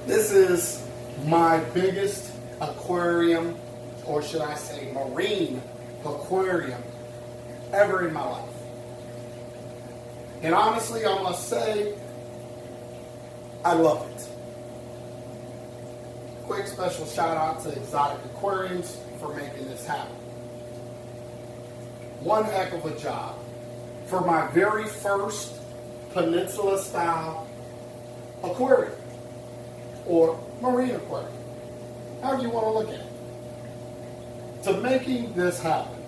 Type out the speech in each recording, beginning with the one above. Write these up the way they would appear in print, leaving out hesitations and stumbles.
This is my biggest aquarium, or should I say marine aquarium, ever in my life. And honestly, I must say, I love it. Quick special shout out to Exotic Aquariums for making this happen. One heck of a job. For my very first peninsula style aquarium, or marine aquarium, however you want to look at it, to making this happen.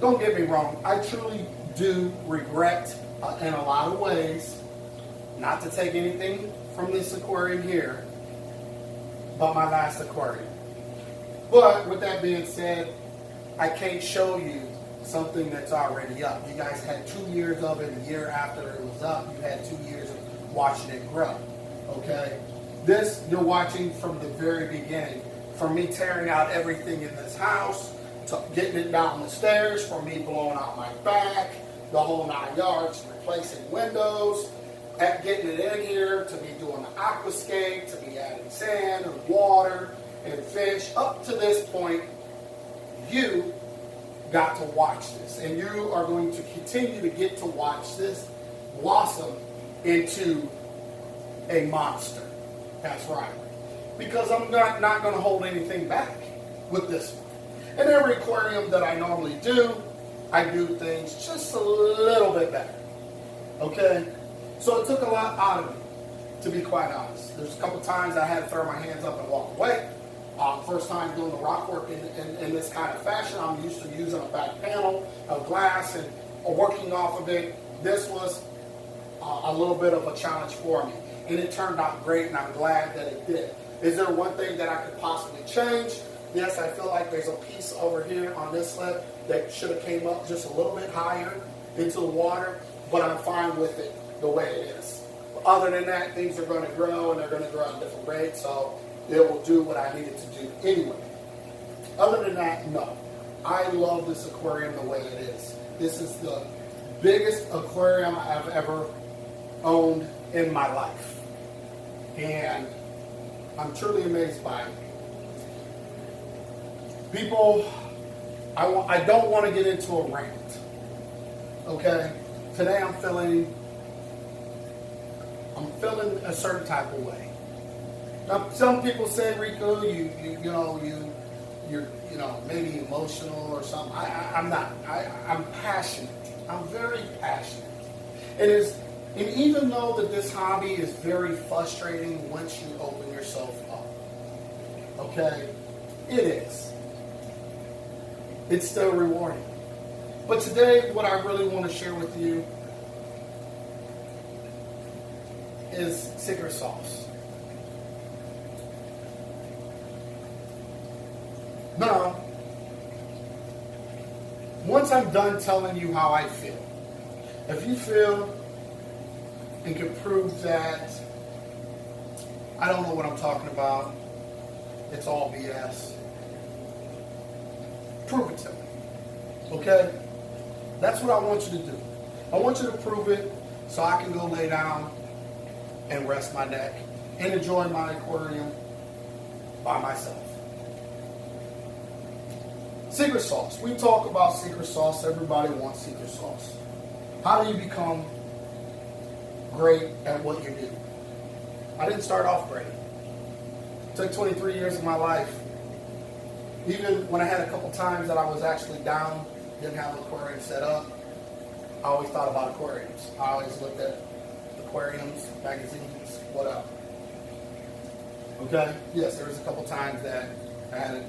Don't get me wrong, I truly do regret in a lot of ways, not to take anything from this aquarium here, but my last aquarium. But with that being said, I can't show you something that's already up. You guys had 2 years of it. A year after it was up, you had 2 years of watching it grow. Okay? This you're watching from the very beginning. From me tearing out everything in this house, to getting it down the stairs, from me blowing out my back, the whole 9 yards, replacing windows, at getting it in here, to me doing the aquascape, to me adding sand and water and fish. Up to this point, you got to watch this, and you are going to continue to get to watch this blossom into a monster. That's right, because I'm not going to hold anything back with this one. In every aquarium that I normally do, I do things just a little bit better. Okay, so it took a lot out of me, to be quite honest. There's a couple times I had to throw my hands up and walk away. First time doing the rock work in this kind of fashion. I'm used to using a back panel of glass and working off of it. This was a little bit of a challenge for me. And it turned out great, and I'm glad that it did. Is there one thing that I could possibly change? Yes, I feel like there's a piece over here on this lip that should have came up just a little bit higher into the water, but I'm fine with it the way it is. Other than that, things are going to grow, and they're going to grow at different rates, so it will do what I needed to do anyway. Other than that, no. I love this aquarium the way it is. This is the biggest aquarium I've ever owned in my life. And I'm truly amazed by it. People, I don't want to get into a rant. Okay? Today I'm feeling a certain type of way. Now, some people say, Rico, you're maybe emotional or something. I'm not. I'm passionate. I'm very passionate. And even though that this hobby is very frustrating once you open yourself up, okay, it is. It's still rewarding. But today, what I really want to share with you is secret sauce. Now, once I'm done telling you how I feel, if you feel and can prove that I don't know what I'm talking about, it's all BS, prove it to me. Okay? That's what I want you to do. I want you to prove it so I can go lay down and rest my neck and enjoy my aquarium by myself. Secret sauce. We talk about secret sauce. Everybody wants secret sauce. How do you become great at what you do? I didn't start off great. It took 23 years of my life. Even when I had a couple times that I was actually down, didn't have an aquarium set up, I always thought about aquariums. I always looked at aquariums, magazines, whatever. Okay? Yes, there was a couple times that I had,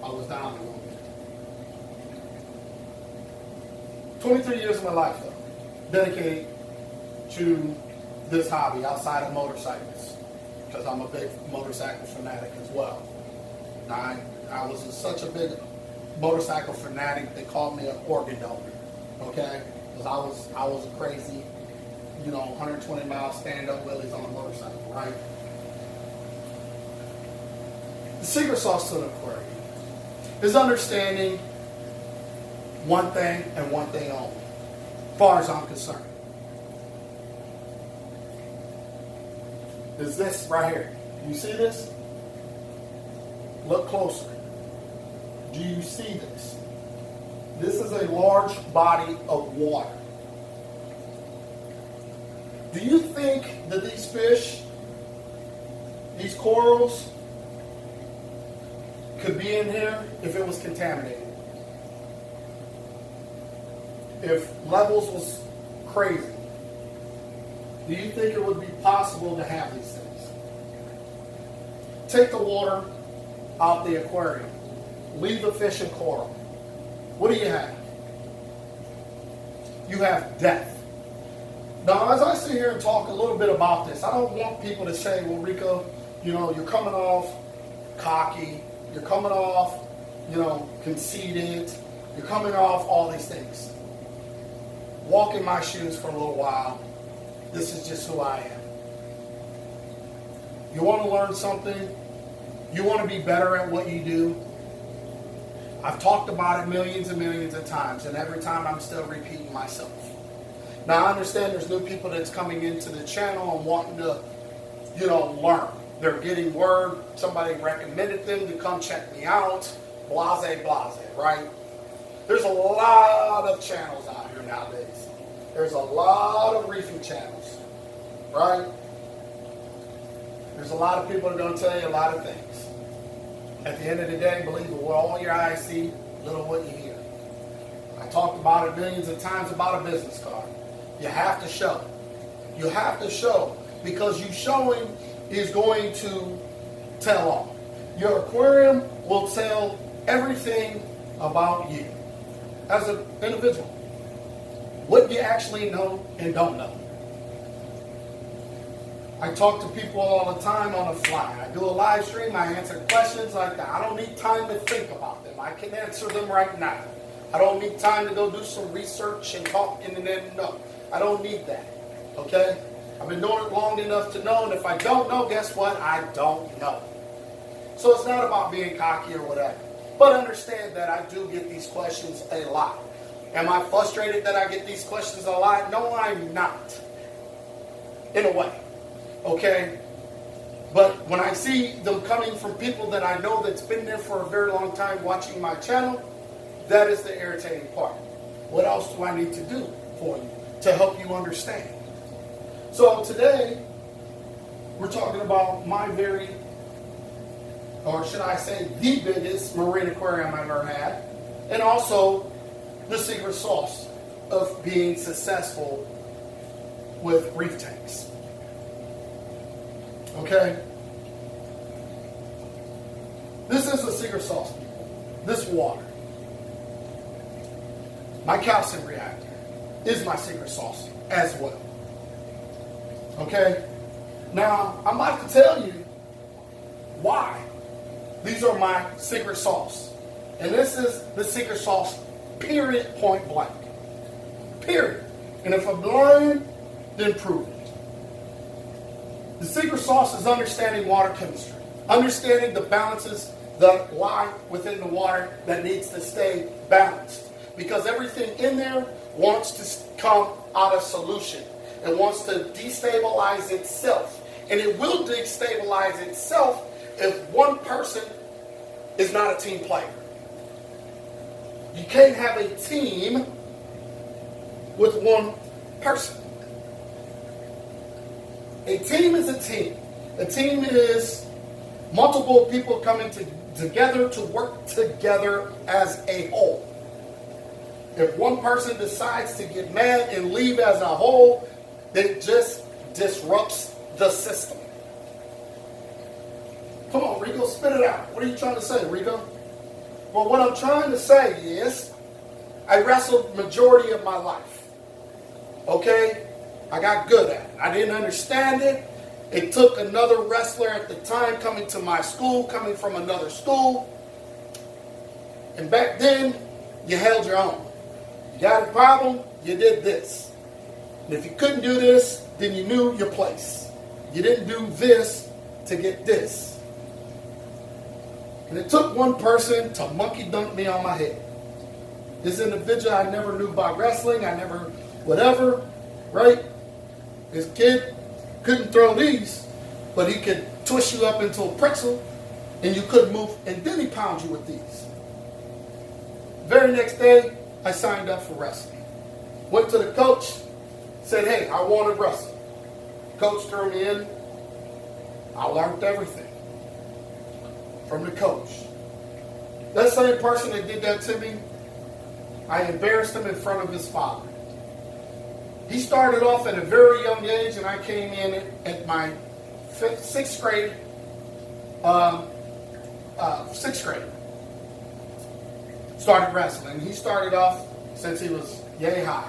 I was down a little bit. 23 years of my life, though, dedicated to this hobby outside of motorcycles, because I'm a big motorcycle fanatic as well. Now, I was such a big motorcycle fanatic, they called me an organ donor, okay? Because I was a crazy, 120-mile stand-up wheelies on a motorcycle, right? The secret sauce to an aquarium is understanding one thing and one thing only, as far as I'm concerned. is this right here. You see this? Look closer. Do you see this? This is a large body of water. Do you think that these fish, these corals, could be in here if it was contaminated? If levels was crazy, do you think it would be possible to have these things? Take the water out the aquarium. Leave the fish and coral. What do you have? You have death. Now, as I sit here and talk a little bit about this, I don't want people to say, well, Rico, you're coming off cocky. You're coming off, conceited. You're coming off all these things. Walk in my shoes for a little while. This is just who I am. You want to learn something? You want to be better at what you do? I've talked about it millions and millions of times, and every time I'm still repeating myself. Now, I understand there's new people that's coming into the channel and wanting to, learn. They're getting word. Somebody recommended them to come check me out. Blase, right? There's a lot of channels out here nowadays. There's a lot of reefing channels, right? There's a lot of people that are going to tell you a lot of things. At the end of the day, believe it, what all your eyes see, little what you hear. I talked about it millions of times about a business card. You have to show. You have to show, because you showing is going to tell all. Your aquarium will tell everything about you as an individual. What you actually know and don't know. I talk to people all the time on the fly. I do a live stream. I answer questions like that. I don't need time to think about them. I can answer them right now. I don't need time to go do some research and talk and then no. I don't need that. Okay? I've been doing it long enough to know, and if I don't know, guess what? I don't know. So it's not about being cocky or whatever. But understand that I do get these questions a lot. Am I frustrated that I get these questions a lot? No, I'm not. In a way. Okay? But when I see them coming from people that I know that's been there for a very long time watching my channel, that is the irritating part. What else do I need to do for you to help you understand? So today, we're talking about my very, or should I say, the biggest marine aquarium I've ever had, and also the secret sauce of being successful with reef tanks. Okay? This is the secret sauce, people. This water. My calcium reactor is my secret sauce as well. Okay? Now, I'm about to tell you why these are my secret sauce. And this is the secret sauce, period, point blank. Period. And if I'm lying, then prove it. The secret sauce is understanding water chemistry. Understanding the balances that lie within the water that needs to stay balanced. Because everything in there wants to come out of solution. It wants to destabilize itself. And it will destabilize itself if one person is not a team player. You can't have a team with one person. A team is a team. A team is multiple people coming together to work together as a whole. If one person decides to get mad and leave as a whole, it just disrupts the system. Come on, Rico, spit it out. What are you trying to say, Rico? Well, what I'm trying to say is, I wrestled majority of my life. Okay? I got good at it. I didn't understand it. It took another wrestler at the time coming to my school, coming from another school. And back then, you held your own. You got a problem, you did this. And if you couldn't do this, then you knew your place. You didn't do this to get this. And it took one person to monkey dunk me on my head. This individual I never knew about wrestling, I never, whatever, right? This kid couldn't throw these. but he could twist you up into a pretzel and you couldn't move, and then he pounds you with these. Very next day, I signed up for wrestling. Went to the coach, said, hey, I want to wrestle. Coach threw me in. I learned everything from the coach. That same person that did that to me, I embarrassed him in front of his father. He started off at a very young age, and I came in at my sixth grade. Started wrestling. He started off since he was yay high.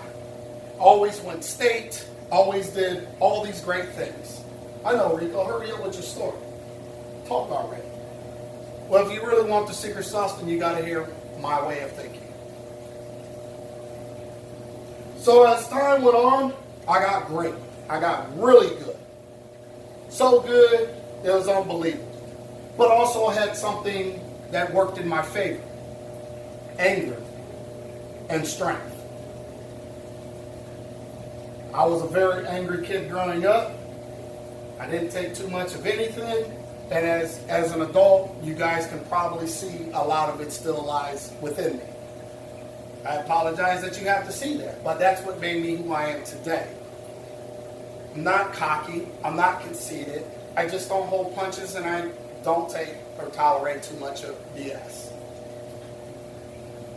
Always went state. Always did all these great things. I know, Rico. Hurry up with your story. Talk already. Well, if you really want the secret sauce, then you got to hear my way of thinking. So as time went on, I got great. I got really good. So good, it was unbelievable. But also I had something that worked in my favor. Anger and strength. I was a very angry kid growing up. I didn't take too much of anything. And as an adult, you guys can probably see a lot of it still lies within me. I apologize that you have to see that, but that's what made me who I am today. I'm not cocky. I'm not conceited. I just don't hold punches, and I don't take or tolerate too much of BS.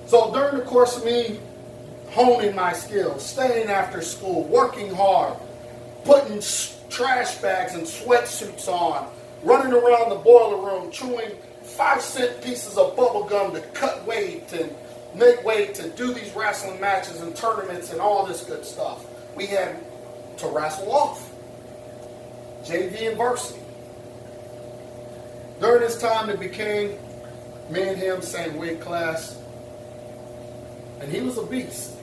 So during the course of me honing my skills, staying after school, working hard, putting trash bags and sweatsuits on, running around the boiler room, chewing 5-cent pieces of bubble gum to cut weight and make weight to do these wrestling matches and tournaments and all this good stuff. We had to wrestle off. JV and varsity. During this time, it became me and him same weight class. And he was a beast.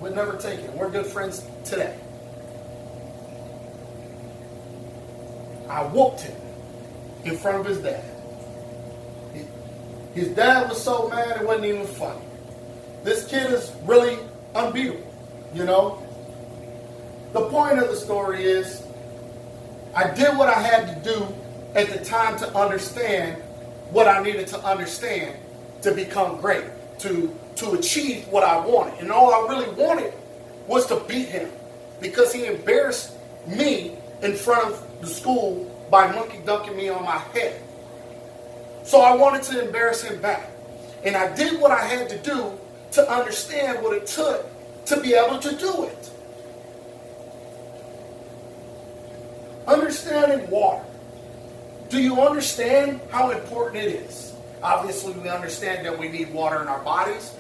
We'd never take it. We're good friends today. I whooped him in front of his dad. His dad was so mad it wasn't even funny. This kid is really unbeatable, you know. The point of the story is I did what I had to do at the time to understand what I needed to understand to become great, to achieve what I wanted. And all I really wanted was to beat him because he embarrassed me in front of the school by monkey dunking me on my head. So I wanted to embarrass him back. And I did what I had to do to understand what it took to be able to do it. Understanding water. Do you understand how important it is? Obviously, we understand that we need water in our bodies.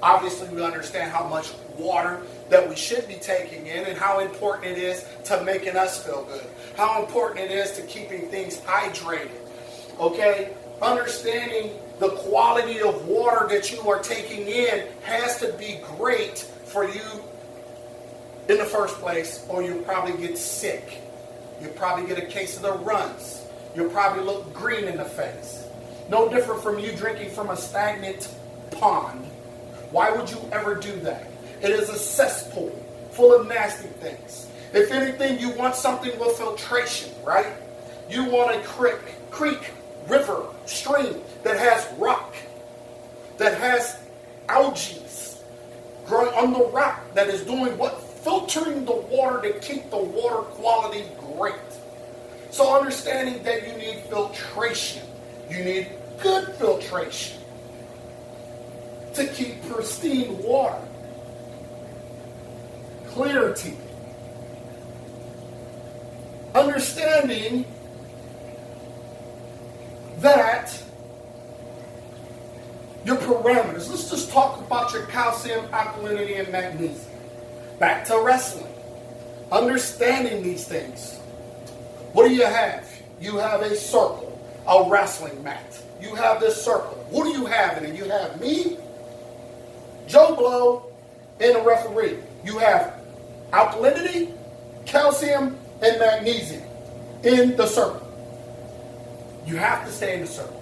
Obviously, we understand how much water that we should be taking in and how important it is to making us feel good. How important it is to keeping things hydrated. Okay? Understanding the quality of water that you are taking in has to be great for you in the first place, or you'll probably get sick. You'll probably get a case of the runs. You'll probably look green in the face. No different from you drinking from a stagnant pond. Why would you ever do that? It is a cesspool full of nasty things. If anything, you want something with filtration, right? You want a creek, river, stream that has rock, that has algae growing on the rock, that is doing what? Filtering the water to keep the water quality great. So understanding that you need filtration. You need good filtration to keep pristine water. Clarity. Understanding that your parameters. Let's just talk about your calcium, alkalinity, and magnesium. Back to wrestling. Understanding these things. What do you have? You have a circle, a wrestling mat. You have this circle. What do you have in it? You have me, Joe Blow, and a referee. You have alkalinity, calcium, and magnesium in the circle. You have to stay in the circle.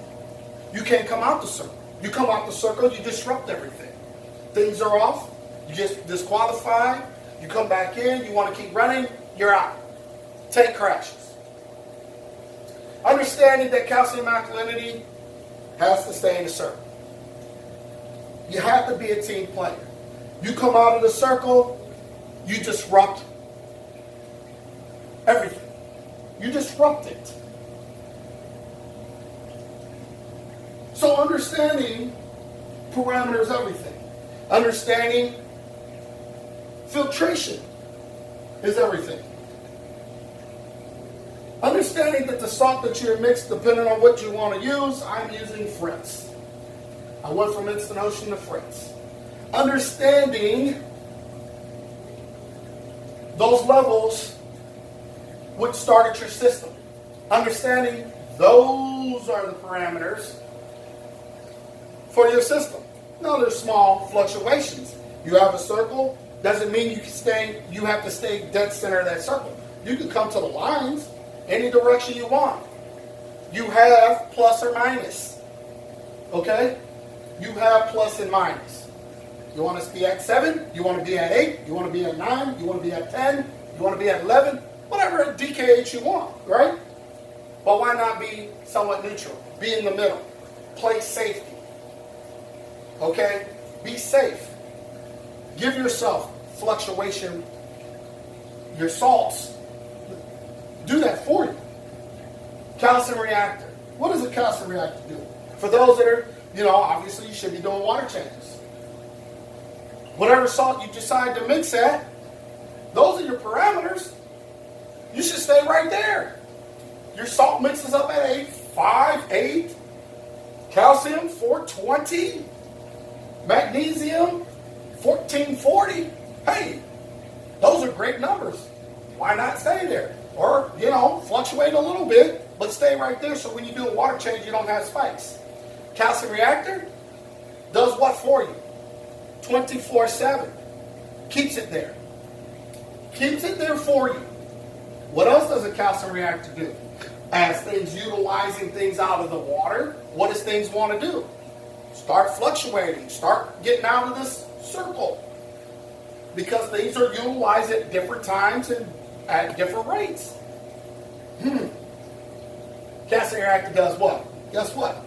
You can't come out the circle. You come out the circle, you disrupt everything. Things are off, you get disqualified, you come back in, you want to keep running, you're out. Tank crashes. Understanding that calcium alkalinity has to stay in the circle. You have to be a team player. You come out of the circle, you disrupt everything. You disrupt it. So understanding parameters, everything. Understanding filtration is everything. Understanding that the salt that you're mixed, depending on what you want to use, I'm using Fritz. I went from Instant Ocean to Fritz. Understanding those levels would start at your system. Understanding those are the parameters for your system. Now there's small fluctuations. You have a circle, doesn't mean you have to stay dead center of that circle. You can come to the lines any direction you want. You have plus or minus. Okay? You have plus and minus. You want to be at 7, you want to be at 8, you want to be at 9, you want to be at 10, you want to be at 11, whatever DKH you want, right? But why not be somewhat neutral? Be in the middle. Play safety. Okay? Be safe. Give yourself fluctuation, your salts. Do that for you. Calcium reactor. What does a calcium reactor do? For those that are, obviously you should be doing water changes. Whatever salt you decide to mix at, those are your parameters. You should stay right there. Your salt mixes up at 8. Calcium, 420. Magnesium, 1440. Hey, those are great numbers. Why not stay there? Or, fluctuate a little bit, but stay right there so when you do a water change, you don't have spikes. Calcium reactor does what for you? 24/7. Keeps it there. Keeps it there for you. What else does a calcium reactor do? As things utilizing things out of the water, what does things want to do? Start fluctuating. Start getting out of this circle. Because things are utilized at different times and at different rates. Calcium reactor does what? Guess what?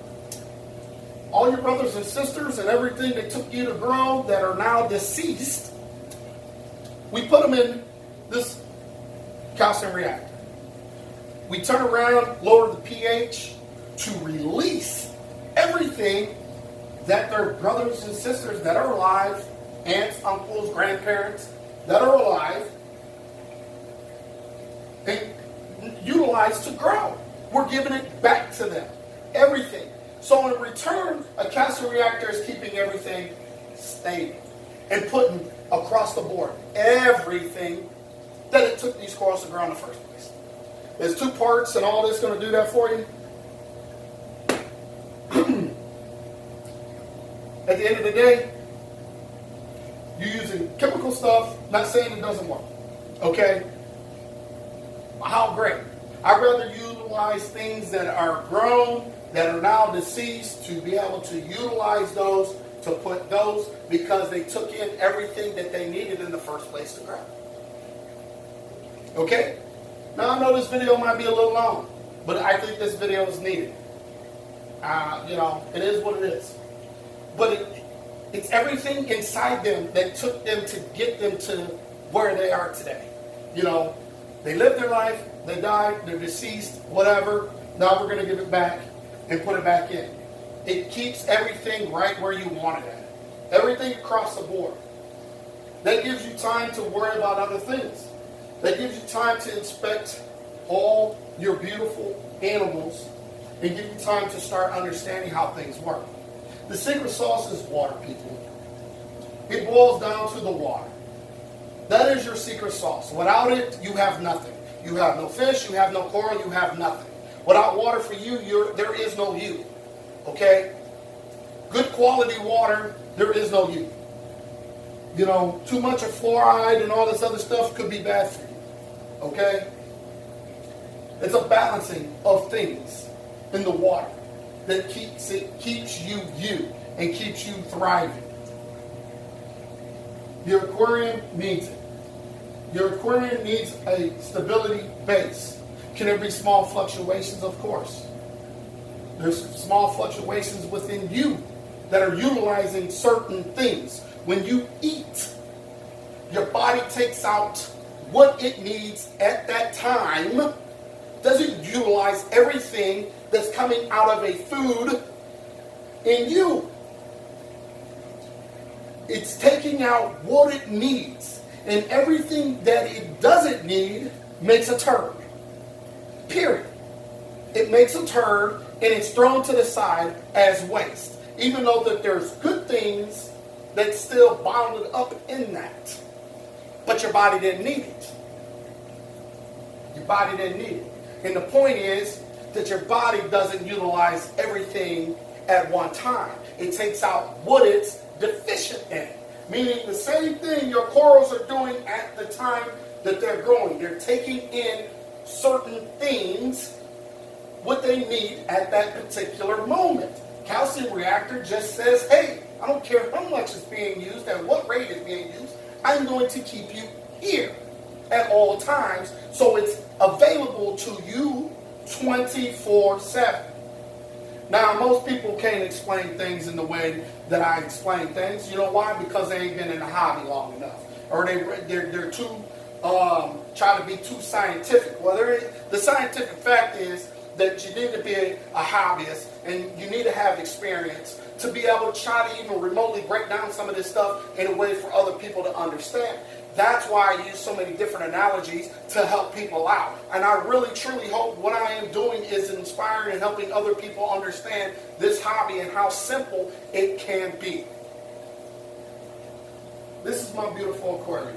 All your brothers and sisters and everything that took you to grow that are now deceased, we put them in this calcium reactor. We turn around, lower the pH to release everything that their brothers and sisters that are alive, aunts, uncles, grandparents that are alive, and utilize to grow. We're giving it back to them. Everything. So in return, a calcium reactor is keeping everything stable and putting across the board everything that it took these corals to grow in the first place. There's 2 parts and all this going to do that for you. At the end of the day, you're using chemical stuff, not saying it doesn't work. Okay? How great. I'd rather utilize things that are grown, that are now deceased, to be able to utilize those, to put those, because they took in everything that they needed in the first place to grow. Okay? Now I know this video might be a little long, but I think this video is needed. It is what it is. But it's everything inside them that took them to get them to where they are today. They lived their life, they died, they're deceased, whatever. Now we're going to give it back and put it back in. It keeps everything right where you want it at. Everything across the board. That gives you time to worry about other things. That gives you time to inspect all your beautiful animals and give you time to start understanding how things work. The secret sauce is water, people. It boils down to the water. That is your secret sauce. Without it, you have nothing. You have no fish, you have no coral, you have nothing. Without water for you, there is no you. Okay? Good quality water, there is no you. Too much of fluoride and all this other stuff could be bad for you. Okay? It's a balancing of things in the water that keeps you and keeps you thriving. Your aquarium needs it. Your aquarium needs a stability base. Can there be small fluctuations? Of course. There's small fluctuations within you that are utilizing certain things. When you eat, your body takes out what it needs at that time. Doesn't utilize everything that's coming out of a food in you. It's taking out what it needs, and everything that it doesn't need makes a turd. Period. It makes a turd, and it's thrown to the side as waste. Even though that there's good things that's still bounded up in that. But your body didn't need it. Your body didn't need it. And the point is that your body doesn't utilize everything at one time. It takes out what it's deficient in. Meaning the same thing your corals are doing at the time that they're growing. They're taking in certain things, what they need at that particular moment. Calcium reactor just says, hey, I don't care how much is being used, at what rate is being used, I'm going to keep you here at all times, so it's available to you 24/7. Now, most people can't explain things in the way that I explain things. You know why? Because they ain't been in the hobby long enough, or they're too try to be too scientific. Well, the scientific fact is that you need to be a hobbyist and you need to have experience to be able to try to even remotely break down some of this stuff in a way for other people to understand. That's why I use so many different analogies to help people out. And I really, truly hope what I am doing is inspiring and helping other people understand this hobby and how simple it can be. This is my beautiful aquarium.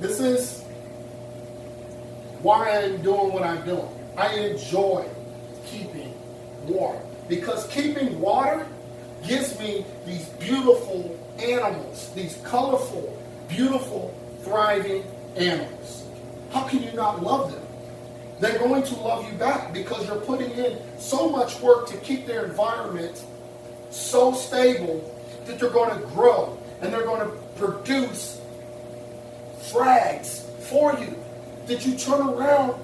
This is why I'm doing what I'm doing. I enjoy keeping water, because keeping water gives me these beautiful animals, these colorful, beautiful, thriving animals. How can you not love them? They're going to love you back because you're putting in so much work to keep their environment so stable that they're going to grow and they're going to produce frags for you that you turn around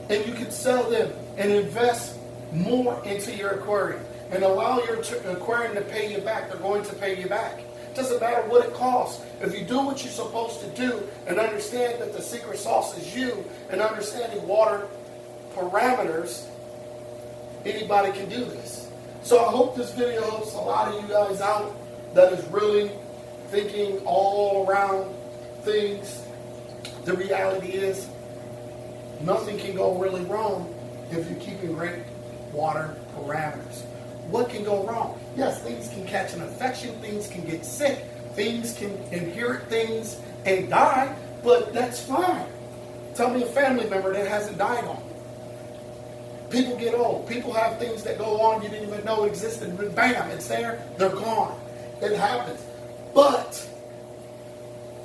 and you can sell them and invest more into your aquarium and allow your aquarium to pay you back. They're going to pay you back. It doesn't matter what it costs. If you do what you're supposed to do and understand that the secret sauce is you and understanding water parameters, anybody can do this. So I hope this video helps a lot of you guys out that is really thinking all around things. The reality is nothing can go really wrong if you're keeping great water parameters. What can go wrong? Yes, things can catch an infection, things can get sick, things can inherit things and die, but that's fine. Tell me a family member that hasn't died on you. People get old. People have things that go on you didn't even know existed, but bam, it's there, they're gone. It happens. But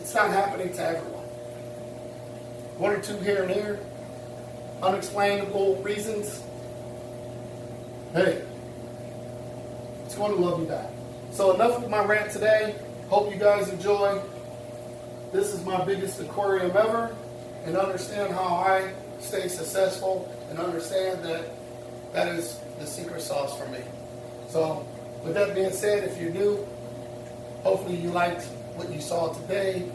it's not happening to everyone. One or two here and there, unexplainable reasons. Hey, it's going to love you back. So enough with my rant today. Hope you guys enjoy. This is my biggest aquarium ever, and understand how I stay successful and understand that that is the secret sauce for me. So with that being said, if you're new, hopefully you liked what you saw today.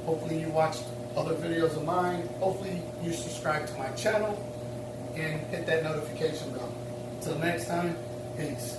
Hopefully you watched other videos of mine. Hopefully you subscribe to my channel and hit that notification bell. Until next time, peace.